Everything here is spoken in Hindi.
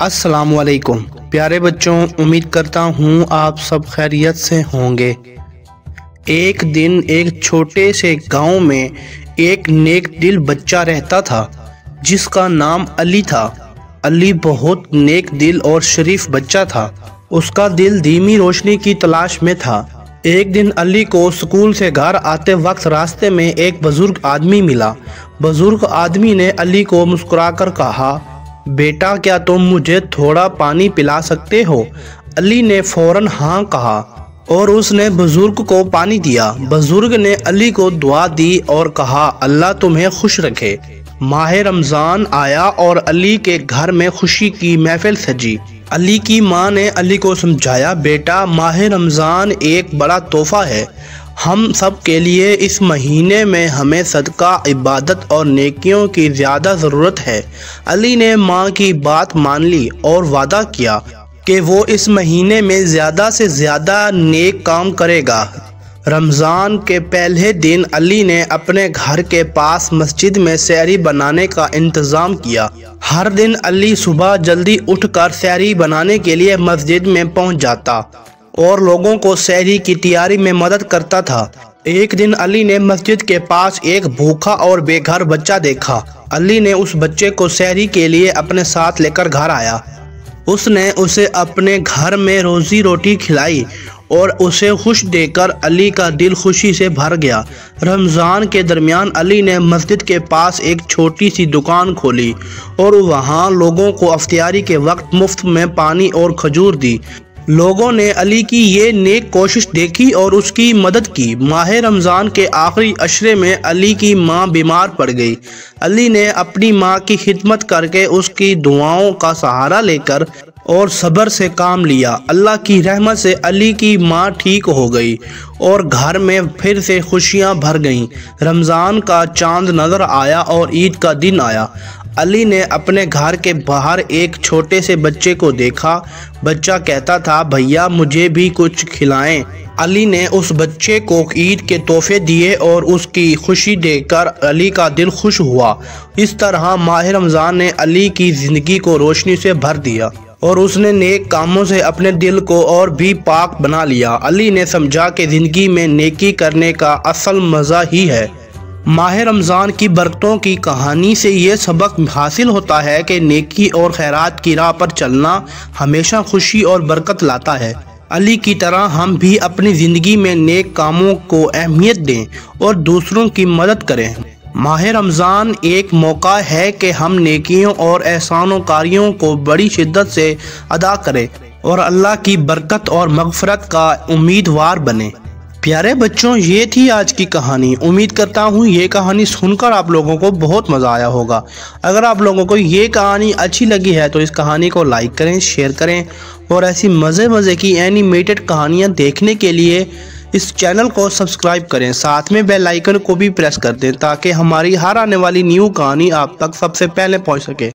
अस्सलामुअलैकुम प्यारे बच्चों, उम्मीद करता हूँ आप सब खैरियत से होंगे। एक दिन एक छोटे से गांव में एक नेक दिल बच्चा रहता था जिसका नाम अली था। अली बहुत नेक दिल और शरीफ बच्चा था। उसका दिल धीमी रोशनी की तलाश में था। एक दिन अली को स्कूल से घर आते वक्त रास्ते में एक बुजुर्ग आदमी मिला। बुजुर्ग आदमी ने अली को मुस्कुराकर कहा, बेटा क्या तुम मुझे थोड़ा पानी पिला सकते हो? अली ने फौरन हाँ कहा और उसने बुजुर्ग को पानी दिया। बुजुर्ग ने अली को दुआ दी और कहा, अल्लाह तुम्हें खुश रखे। माह रमज़ान आया और अली के घर में खुशी की महफिल सजी। अली की माँ ने अली को समझाया, बेटा माह रमज़ान एक बड़ा तोहफा है हम सब के लिए। इस महीने में हमें सदका, इबादत और नेकियों की ज़्यादा ज़रूरत है। अली ने माँ की बात मान ली और वादा किया कि वो इस महीने में ज़्यादा से ज़्यादा नेक काम करेगा। रमज़ान के पहले दिन अली ने अपने घर के पास मस्जिद में सहरी बनाने का इंतज़ाम किया। हर दिन अली सुबह जल्दी उठकर सहरी बनाने के लिए मस्जिद में पहुंच जाता और लोगों को सहरी की तैयारी में मदद करता था। एक दिन अली ने मस्जिद के पास एक भूखा और बेघर बच्चा देखा। अली ने उस बच्चे को सहरी के लिए अपने साथ लेकर घर आया। उसने उसे अपने घर में रोजी रोटी खिलाई और उसे खुश देकर अली का दिल खुशी से भर गया। रमज़ान के दरमियान अली ने मस्जिद के पास एक छोटी सी दुकान खोली और वहाँ लोगों को इफ्तारी के वक्त मुफ्त में पानी और खजूर दी। लोगों ने अली की ये नेक कोशिश देखी और उसकी मदद की। माह रमज़ान के आखिरी अशरे में अली की माँ बीमार पड़ गई। अली ने अपनी माँ की खिदमत करके उसकी दुआओं का सहारा लेकर और सब्र से काम लिया। अल्लाह की रहमत से अली की माँ ठीक हो गई और घर में फिर से खुशियाँ भर गईं। रमज़ान का चांद नज़र आया और ईद का दिन आया। अली ने अपने घर के बाहर एक छोटे से बच्चे को देखा। बच्चा कहता था, भैया मुझे भी कुछ खिलाएं। अली ने उस बच्चे को ईद के तोहफे दिए और उसकी खुशी देखकर अली का दिल खुश हुआ। इस तरह माह रमज़ान ने अली की ज़िंदगी को रोशनी से भर दिया और उसने नेक कामों से अपने दिल को और भी पाक बना लिया। अली ने समझा कि ज़िंदगी में नेकी करने का असल मज़ा ही है। माह रमज़ान की बरकतों की कहानी से ये सबक हासिल होता है कि नेकी और खैरात की राह पर चलना हमेशा खुशी और बरकत लाता है। अली की तरह हम भी अपनी ज़िंदगी में नेक कामों को अहमियत दें और दूसरों की मदद करें। माह रमज़ान एक मौका है कि हम नेकियों और एहसानोकारियों को बड़ी शिद्दत से अदा करें और अल्लाह की बरकत और मग़फ़िरत का उम्मीदवार बने। प्यारे बच्चों, ये थी आज की कहानी। उम्मीद करता हूँ ये कहानी सुनकर आप लोगों को बहुत मज़ा आया होगा। अगर आप लोगों को ये कहानी अच्छी लगी है तो इस कहानी को लाइक करें, शेयर करें और ऐसी मज़े की एनिमेटेड कहानियाँ देखने के लिए इस चैनल को सब्सक्राइब करें। साथ में बेल आइकन को भी प्रेस कर दें ताकि हमारी हर आने वाली न्यू कहानी आप तक सबसे पहले पहुँच सके।